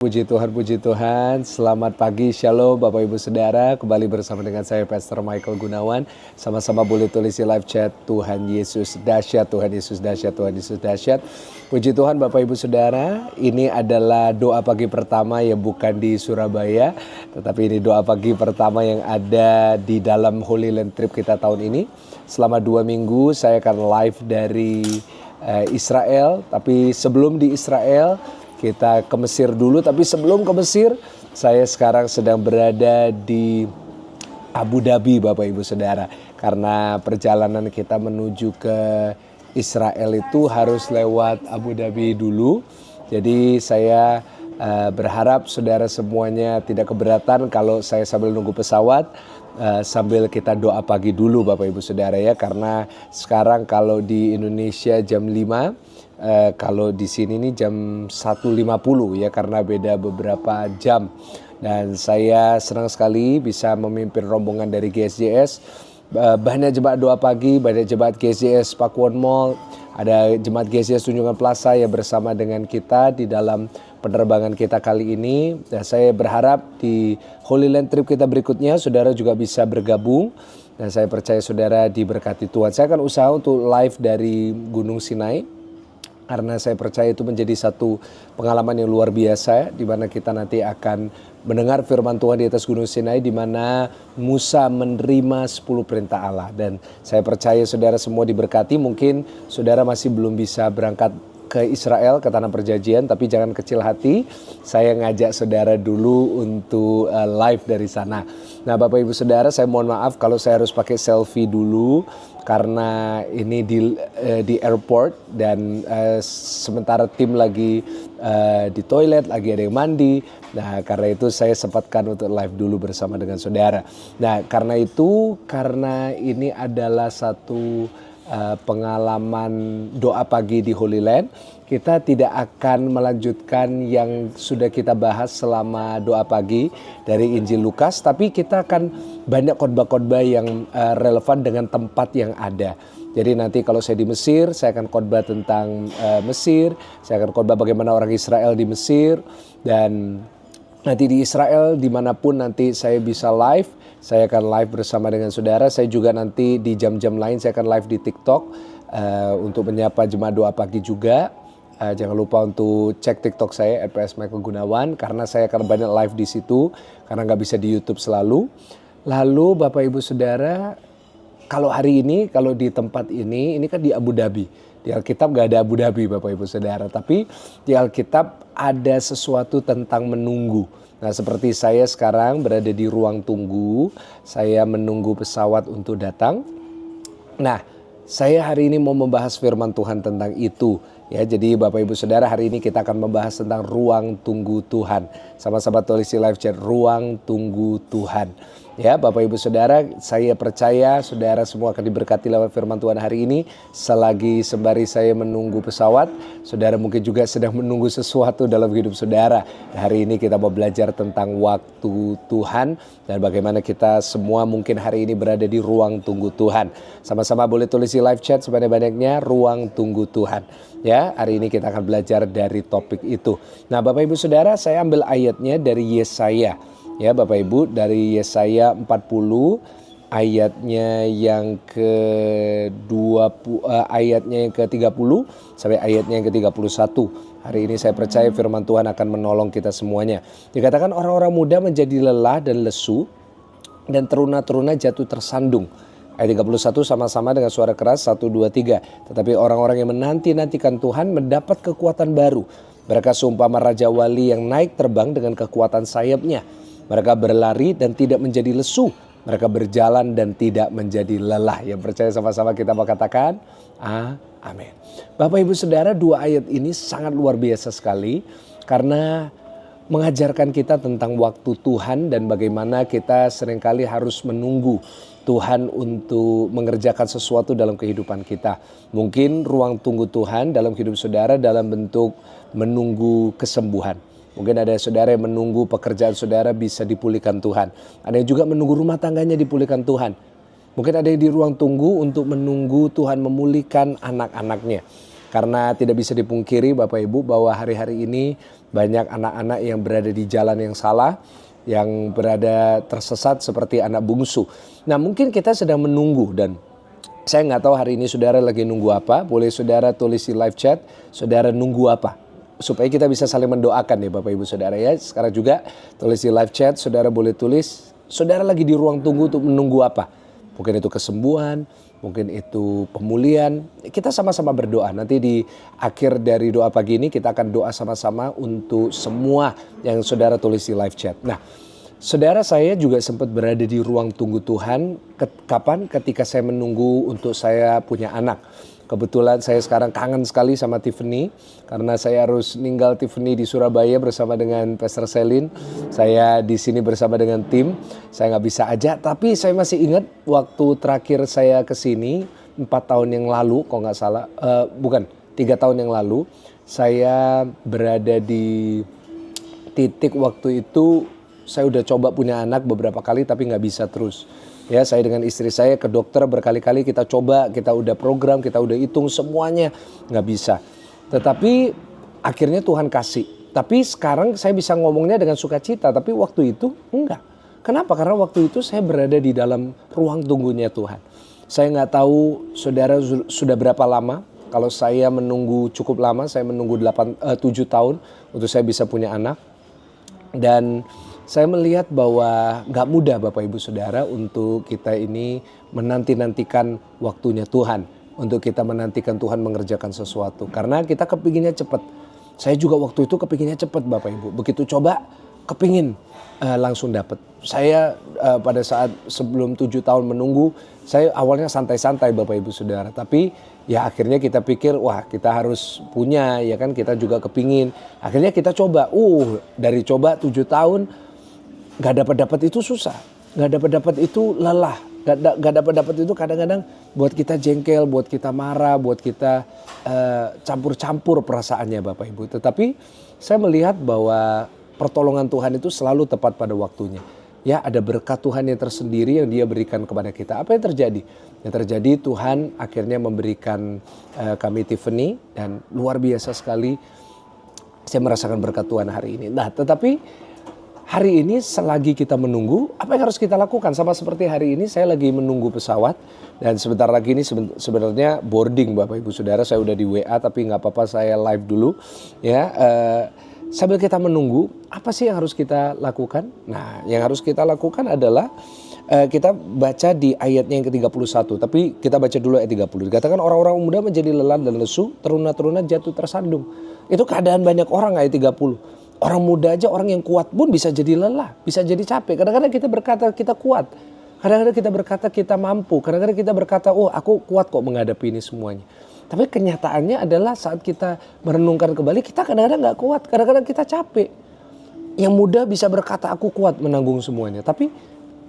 Puji Tuhan. Selamat pagi, Shalom Bapak Ibu Saudara. Kembali bersama dengan saya Pastor Michael Gunawan. Sama-sama boleh tulis di live chat. Tuhan Yesus dahsyat, Tuhan Yesus dahsyat, Tuhan Yesus dahsyat. Puji Tuhan Bapak Ibu Saudara. Ini adalah doa pagi pertama yang bukan di Surabaya, tetapi ini doa pagi pertama yang ada di dalam Holy Land Trip kita tahun ini. Selama 2 minggu saya akan live dari Israel. Tapi sebelum di Israel, kita ke Mesir dulu, tapi sebelum ke Mesir, saya sekarang sedang berada di Abu Dhabi Bapak Ibu Saudara. Karena perjalanan kita menuju ke Israel itu harus lewat Abu Dhabi dulu. Jadi saya berharap saudara semuanya tidak keberatan kalau saya sambil nunggu pesawat, sambil kita doa pagi dulu Bapak Ibu Saudara ya. Karena sekarang kalau di Indonesia jam 5, kalau di sini nih jam 1.50 ya, karena beda beberapa jam. Dan saya senang sekali bisa memimpin rombongan dari GSJS. Banyak jemaat doa pagi, banyak jemaat GSJS Pakuwon Mall, ada jemaat GSJS Tunjungan Plaza yang bersama dengan kita di dalam penerbangan kita kali ini. Dan saya berharap di Holy Land Trip kita berikutnya saudara juga bisa bergabung. Dan saya percaya saudara diberkati Tuhan. Saya akan usaha untuk live dari Gunung Sinai, karena saya percaya itu menjadi satu pengalaman yang luar biasa, di mana kita nanti akan mendengar firman Tuhan di atas Gunung Sinai, di mana Musa menerima 10 perintah Allah. Dan saya percaya saudara semua diberkati. Mungkin saudara masih belum bisa berangkat ke Israel, ke Tanah Perjanjian, tapi jangan kecil hati, saya ngajak saudara dulu untuk live dari sana. Nah Bapak Ibu Saudara, saya mohon maaf kalau saya harus pakai selfie dulu, karena ini di airport dan sementara tim lagi di toilet, lagi ada yang mandi. Nah karena itu saya sempatkan untuk live dulu bersama dengan saudara. Nah karena ini adalah satu pengalaman doa pagi di Holy Land, kita tidak akan melanjutkan yang sudah kita bahas selama doa pagi dari Injil Lukas, tapi kita akan banyak khotbah-khotbah yang relevan dengan tempat yang ada. Jadi nanti kalau saya di Mesir, saya akan khotbah tentang Mesir, saya akan khotbah bagaimana orang Israel di Mesir, dan nanti di Israel dimanapun nanti saya bisa live, saya akan live bersama dengan saudara. Saya juga nanti di jam-jam lain saya akan live di TikTok untuk menyapa jemaat doa pagi juga. Jangan lupa untuk cek TikTok saya @Michael Gunawan, karena saya akan banyak live di situ karena nggak bisa di YouTube selalu. Lalu Bapak Ibu Saudara, kalau hari ini, kalau di tempat ini kan di Abu Dhabi. Di Alkitab nggak ada Abu Dhabi Bapak Ibu Saudara, tapi di Alkitab ada sesuatu tentang menunggu. Nah seperti saya sekarang berada di ruang tunggu, saya menunggu pesawat untuk datang. Nah saya hari ini mau membahas firman Tuhan tentang itu. Ya, jadi Bapak Ibu Saudara, hari ini kita akan membahas tentang ruang tunggu Tuhan. Sama-sama tulis di live chat, ruang tunggu Tuhan. Ya Bapak Ibu Saudara, saya percaya saudara semua akan diberkati lewat firman Tuhan hari ini. Selagi sembari saya menunggu pesawat, saudara mungkin juga sedang menunggu sesuatu dalam hidup saudara. Hari ini kita mau belajar tentang waktu Tuhan dan bagaimana kita semua mungkin hari ini berada di ruang tunggu Tuhan. Sama-sama boleh tulis di live chat sebanyak-banyaknya, ruang tunggu Tuhan. Ya, hari ini kita akan belajar dari topik itu. Nah Bapak Ibu Saudara, saya ambil ayatnya dari Yesaya. Ya Bapak Ibu, dari Yesaya 40 ayatnya yang ke-20, ayatnya yang ke-30 sampai ayatnya yang ke-31. Hari ini saya percaya firman Tuhan akan menolong kita semuanya. Dikatakan orang-orang muda menjadi lelah dan lesu, dan teruna-teruna jatuh tersandung. Ayat 31 sama-sama dengan suara keras, 1, 2, 3. Tetapi orang-orang yang menanti-nantikan Tuhan mendapat kekuatan baru. Mereka seumpama Raja Wali yang naik terbang dengan kekuatan sayapnya. Mereka berlari dan tidak menjadi lesu. Mereka berjalan dan tidak menjadi lelah. Yang percaya sama-sama kita mau katakan, amin. Bapak Ibu Saudara, 2 ayat ini sangat luar biasa sekali. Karena mengajarkan kita tentang waktu Tuhan dan bagaimana kita seringkali harus menunggu Tuhan untuk mengerjakan sesuatu dalam kehidupan kita. Mungkin ruang tunggu Tuhan dalam hidup saudara dalam bentuk menunggu kesembuhan. Mungkin ada saudara yang menunggu pekerjaan saudara bisa dipulihkan Tuhan. Ada yang juga menunggu rumah tangganya dipulihkan Tuhan. Mungkin ada yang di ruang tunggu untuk menunggu Tuhan memulihkan anak-anaknya. Karena tidak bisa dipungkiri Bapak Ibu bahwa hari-hari ini banyak anak-anak yang berada di jalan yang salah, yang berada tersesat seperti anak bungsu. Nah mungkin kita sedang menunggu dan saya nggak tahu hari ini saudara lagi nunggu apa. Boleh saudara tulis di live chat, saudara nunggu apa. Supaya kita bisa saling mendoakan ya Bapak Ibu Saudara ya. Sekarang juga tulis di live chat, saudara boleh tulis, saudara lagi di ruang tunggu untuk menunggu apa. Mungkin itu kesembuhan, mungkin itu pemulihan. Kita sama-sama berdoa. Nanti di akhir dari doa pagi ini kita akan doa sama-sama untuk semua yang saudara tulis di live chat. Nah, saudara saya juga sempat berada di ruang tunggu Tuhan. Kapan? Ketika saya menunggu untuk saya punya anak. Kebetulan saya sekarang kangen sekali sama Tiffany karena saya harus ninggal Tiffany di Surabaya bersama dengan Pastor Selin. Saya di sini bersama dengan tim. Saya nggak bisa aja, tapi saya masih ingat waktu terakhir saya ke sini 4 tahun yang lalu, kalau nggak salah, bukan 3 tahun yang lalu, saya berada di titik waktu itu saya udah coba punya anak beberapa kali tapi nggak bisa terus. Ya, saya dengan istri saya ke dokter berkali-kali kita coba, kita udah program, kita udah hitung semuanya nggak bisa. Tetapi akhirnya Tuhan kasih. Tapi sekarang saya bisa ngomongnya dengan sukacita, tapi waktu itu enggak. Kenapa? Karena waktu itu saya berada di dalam ruang tunggunya Tuhan. Saya nggak tahu saudara sudah berapa lama. Kalau saya menunggu cukup lama, saya menunggu 7 tahun untuk saya bisa punya anak. Dan saya melihat bahwa gak mudah Bapak Ibu Saudara untuk kita ini menanti-nantikan waktunya Tuhan. Untuk kita menantikan Tuhan mengerjakan sesuatu. Karena kita kepinginnya cepat. Saya juga waktu itu kepinginnya cepat Bapak Ibu. Begitu coba kepingin langsung dapat. Saya pada saat sebelum 7 tahun menunggu, saya awalnya santai-santai Bapak Ibu Saudara. Tapi ya akhirnya kita pikir wah kita harus punya ya kan, kita juga kepingin. Akhirnya kita coba, dari coba 7 tahun gak dapat itu susah, gak dapat itu lelah, gak dapat itu kadang-kadang buat kita jengkel, buat kita marah, buat kita campur-campur perasaannya Bapak Ibu. Tetapi saya melihat bahwa pertolongan Tuhan itu selalu tepat pada waktunya. Ya, ada berkat Tuhan yang tersendiri yang Dia berikan kepada kita. Apa yang terjadi? Yang terjadi Tuhan akhirnya memberikan kami Tiffany dan luar biasa sekali saya merasakan berkat Tuhan hari ini. Nah, tetapi hari ini selagi kita menunggu, apa yang harus kita lakukan? Sama seperti hari ini saya lagi menunggu pesawat dan sebentar lagi ini sebenarnya boarding Bapak Ibu Saudara. Saya udah di WA tapi nggak apa-apa saya live dulu ya. Sambil kita menunggu, apa sih yang harus kita lakukan? Nah, yang harus kita lakukan adalah kita baca di ayatnya yang ke-31. Tapi kita baca dulu ayat 30. Dikatakan orang-orang muda menjadi lelah dan lesu, teruna-teruna jatuh tersandung. Itu keadaan banyak orang ayat 30. Orang muda aja, orang yang kuat pun bisa jadi lelah, bisa jadi capek. Kadang-kadang kita berkata kita kuat. Kadang-kadang kita berkata kita mampu. Kadang-kadang kita berkata, aku kuat kok menghadapi ini semuanya. Tapi kenyataannya adalah saat kita merenungkan kembali, kita kadang-kadang gak kuat. Kadang-kadang kita capek. Yang muda bisa berkata aku kuat menanggung semuanya. Tapi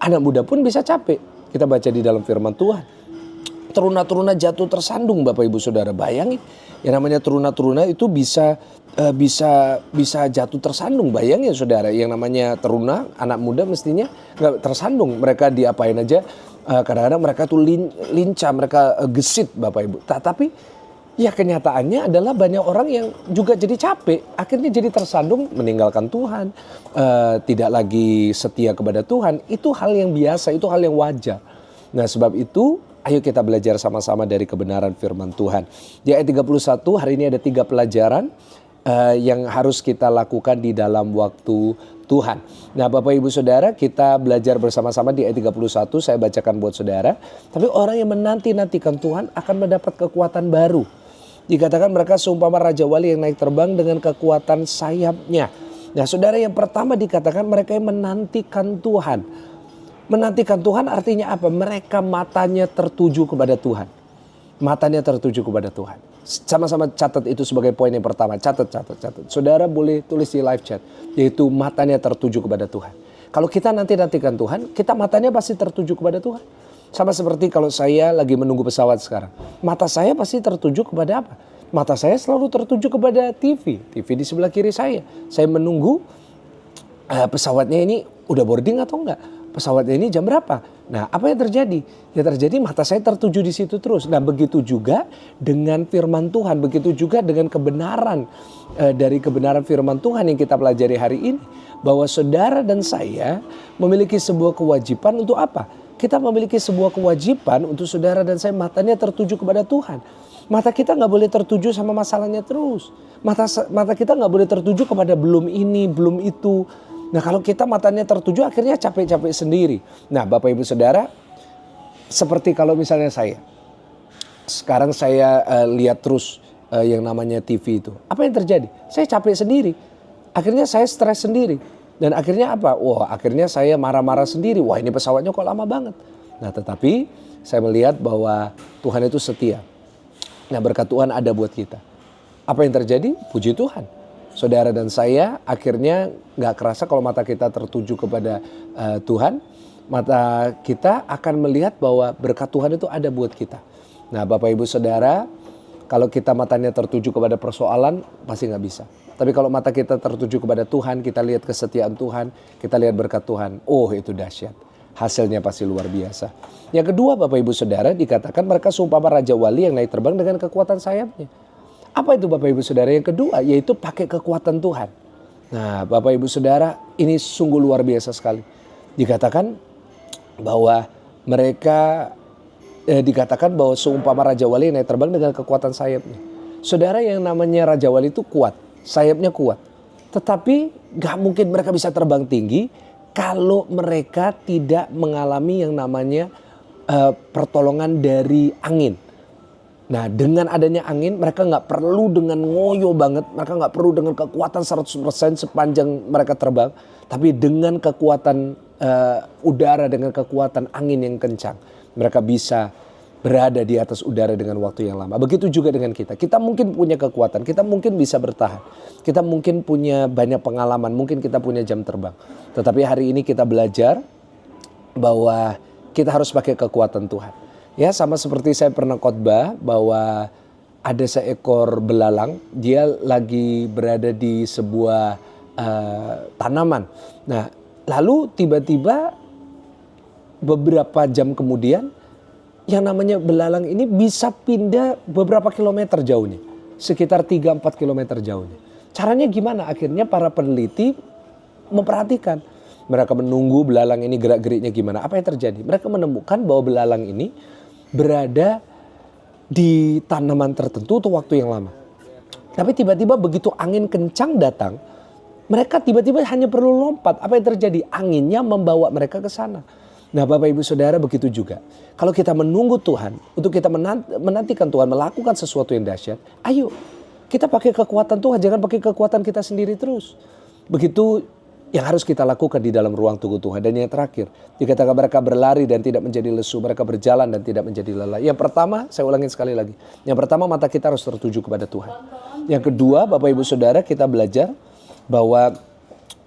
anak muda pun bisa capek. Kita baca di dalam firman Tuhan. Teruna-teruna jatuh tersandung Bapak Ibu Saudara. Bayangin yang namanya teruna-teruna itu bisa jatuh tersandung. Bayangin Saudara, yang namanya teruna anak muda mestinya nggak tersandung. Mereka diapain aja kadang-kadang mereka tuh lincah, mereka gesit Bapak Ibu. Tapi ya kenyataannya adalah banyak orang yang juga jadi capek. Akhirnya jadi tersandung meninggalkan Tuhan. Tidak lagi setia kepada Tuhan. Itu hal yang biasa, itu hal yang wajar. Nah sebab itu ayo kita belajar sama-sama dari kebenaran firman Tuhan. Di ayat 31 hari ini ada 3 pelajaran yang harus kita lakukan di dalam waktu Tuhan. Nah Bapak Ibu Saudara, kita belajar bersama-sama di ayat 31, saya bacakan buat saudara. Tapi orang yang menanti-nantikan Tuhan akan mendapat kekuatan baru. Dikatakan mereka seumpama Raja Wali yang naik terbang dengan kekuatan sayapnya. Nah saudara, yang pertama dikatakan mereka yang menantikan Tuhan. Menantikan Tuhan artinya apa? Mereka matanya tertuju kepada Tuhan. Matanya tertuju kepada Tuhan. Sama-sama catat itu sebagai poin yang pertama. Catat. Saudara boleh tulis di live chat. Yaitu matanya tertuju kepada Tuhan. Kalau kita nantikan Tuhan, kita matanya pasti tertuju kepada Tuhan. Sama seperti kalau saya lagi menunggu pesawat sekarang. Mata saya pasti tertuju kepada apa? Mata saya selalu tertuju kepada TV. TV di sebelah kiri saya. Saya menunggu pesawatnya ini udah boarding atau enggak. Pesawatnya ini jam berapa? Nah, apa yang terjadi? Ya terjadi mata saya tertuju di situ terus. Nah, begitu juga dengan firman Tuhan, begitu juga dengan kebenaran dari kebenaran firman Tuhan yang kita pelajari hari ini, bahwa saudara dan saya memiliki sebuah kewajiban untuk apa? Kita memiliki sebuah kewajiban untuk saudara dan saya matanya tertuju kepada Tuhan. Mata kita nggak boleh tertuju sama masalahnya terus. Mata kita nggak boleh tertuju kepada belum ini, belum itu. Nah, kalau kita matanya tertuju akhirnya capek-capek sendiri. Nah, Bapak Ibu Saudara, seperti kalau misalnya sekarang saya lihat terus yang namanya TV itu. Apa yang terjadi? Saya capek sendiri. Akhirnya saya stres sendiri. Dan akhirnya apa? Wah, akhirnya saya marah-marah sendiri. Wah, ini pesawatnya kok lama banget. Nah, tetapi saya melihat bahwa Tuhan itu setia. Nah, berkat Tuhan ada buat kita. Apa yang terjadi? Puji Tuhan. Saudara dan saya akhirnya gak kerasa kalau mata kita tertuju kepada Tuhan. Mata kita akan melihat bahwa berkat Tuhan itu ada buat kita. Nah, Bapak Ibu Saudara, kalau kita matanya tertuju kepada persoalan pasti gak bisa. Tapi kalau mata kita tertuju kepada Tuhan, kita lihat kesetiaan Tuhan, kita lihat berkat Tuhan. Oh, itu dahsyat. Hasilnya pasti luar biasa. Yang kedua, Bapak Ibu Saudara, dikatakan mereka seumpama raja wali yang naik terbang dengan kekuatan sayapnya. Apa itu Bapak Ibu Saudara? Yang kedua yaitu pakai kekuatan Tuhan. Nah, Bapak Ibu Saudara, ini sungguh luar biasa sekali. Dikatakan bahwa mereka dikatakan bahwa seumpama raja wali yang naik terbang dengan kekuatan sayapnya. Saudara, yang namanya raja wali itu kuat, sayapnya kuat. Tetapi gak mungkin mereka bisa terbang tinggi kalau mereka tidak mengalami yang namanya pertolongan dari angin. Nah, dengan adanya angin mereka gak perlu dengan ngoyo banget, mereka gak perlu dengan kekuatan 100% sepanjang mereka terbang. Tapi dengan kekuatan udara, dengan kekuatan angin yang kencang, mereka bisa berada di atas udara dengan waktu yang lama. Begitu juga dengan kita. Kita mungkin punya kekuatan, kita mungkin bisa bertahan. Kita mungkin punya banyak pengalaman, mungkin kita punya jam terbang. Tetapi hari ini kita belajar bahwa kita harus pakai kekuatan Tuhan. Ya, sama seperti saya pernah khotbah bahwa ada seekor belalang, dia lagi berada di sebuah tanaman. Nah, lalu tiba-tiba beberapa jam kemudian yang namanya belalang ini bisa pindah beberapa kilometer jauhnya. Sekitar 3-4 kilometer jauhnya. Caranya gimana? Akhirnya para peneliti memperhatikan. Mereka menunggu belalang ini gerak-geriknya gimana. Apa yang terjadi? Mereka menemukan bahwa belalang ini berada di tanaman tertentu untuk waktu yang lama. Tapi tiba-tiba begitu angin kencang datang, mereka tiba-tiba hanya perlu lompat. Apa yang terjadi? Anginnya membawa mereka ke sana. Nah, Bapak Ibu Saudara, begitu juga. Kalau kita menunggu Tuhan, untuk kita menantikan Tuhan melakukan sesuatu yang dahsyat, ayo kita pakai kekuatan Tuhan, jangan pakai kekuatan kita sendiri terus. Begitu yang harus kita lakukan di dalam ruang tunggu Tuhan. Dan yang terakhir, dikatakan mereka berlari dan tidak menjadi lesu, mereka berjalan dan tidak menjadi lelah. Yang pertama, saya ulangin sekali lagi. Yang pertama, mata kita harus tertuju kepada Tuhan. Yang kedua, Bapak Ibu Saudara, kita belajar bahwa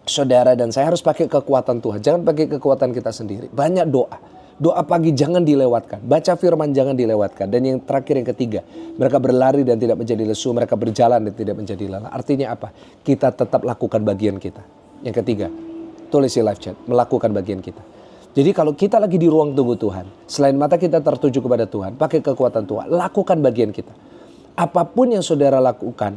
saudara dan saya harus pakai kekuatan Tuhan. Jangan pakai kekuatan kita sendiri. Banyak doa. Doa pagi jangan dilewatkan. Baca firman jangan dilewatkan. Dan yang terakhir, yang ketiga, mereka berlari dan tidak menjadi lesu, mereka berjalan dan tidak menjadi lelah. Artinya apa? Kita tetap lakukan bagian kita. Yang ketiga, tulis di live chat, melakukan bagian kita. Jadi kalau kita lagi di ruang tunggu Tuhan, selain mata kita tertuju kepada Tuhan, pakai kekuatan Tuhan, lakukan bagian kita. Apapun yang saudara lakukan,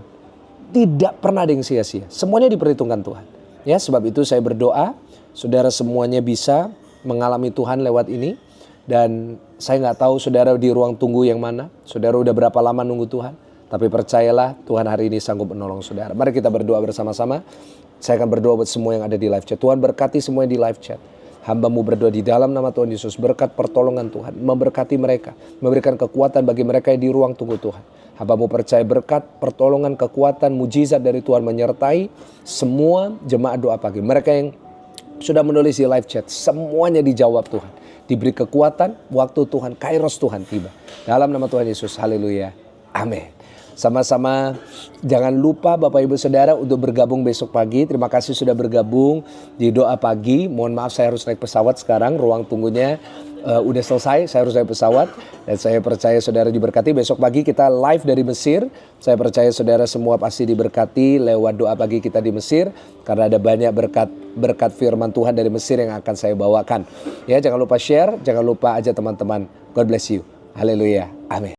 tidak pernah ada yang sia-sia. Semuanya diperhitungkan Tuhan. Ya, sebab itu saya berdoa, saudara semuanya bisa mengalami Tuhan lewat ini. Dan saya nggak tahu saudara di ruang tunggu yang mana, saudara udah berapa lama nunggu Tuhan. Tapi percayalah, Tuhan hari ini sanggup menolong saudara. Mari kita berdoa bersama-sama. Saya akan berdoa buat semua yang ada di live chat. Tuhan berkati semua yang di live chat. Hamba-Mu berdoa di dalam nama Tuhan Yesus. Berkat pertolongan Tuhan. Memberkati mereka. Memberikan kekuatan bagi mereka yang di ruang tunggu Tuhan. Hamba-Mu percaya berkat pertolongan, kekuatan, mujizat dari Tuhan menyertai semua jemaat doa pagi. Mereka yang sudah menulis di live chat. Semuanya dijawab Tuhan. Diberi kekuatan, waktu Tuhan, kairos Tuhan tiba. Dalam nama Tuhan Yesus. Haleluya. Amin. Sama-sama jangan lupa Bapak Ibu Saudara untuk bergabung besok pagi. Terima kasih sudah bergabung di doa pagi. Mohon maaf saya harus naik pesawat sekarang, ruang tunggunya udah selesai, saya harus naik pesawat. Dan saya percaya saudara diberkati. Besok pagi kita live dari Mesir. Saya percaya saudara semua pasti diberkati lewat doa pagi kita di Mesir. Karena ada banyak berkat firman Tuhan dari Mesir yang akan saya bawakan. Ya, jangan lupa share, jangan lupa ajak teman-teman. God bless you. Haleluya. Amin.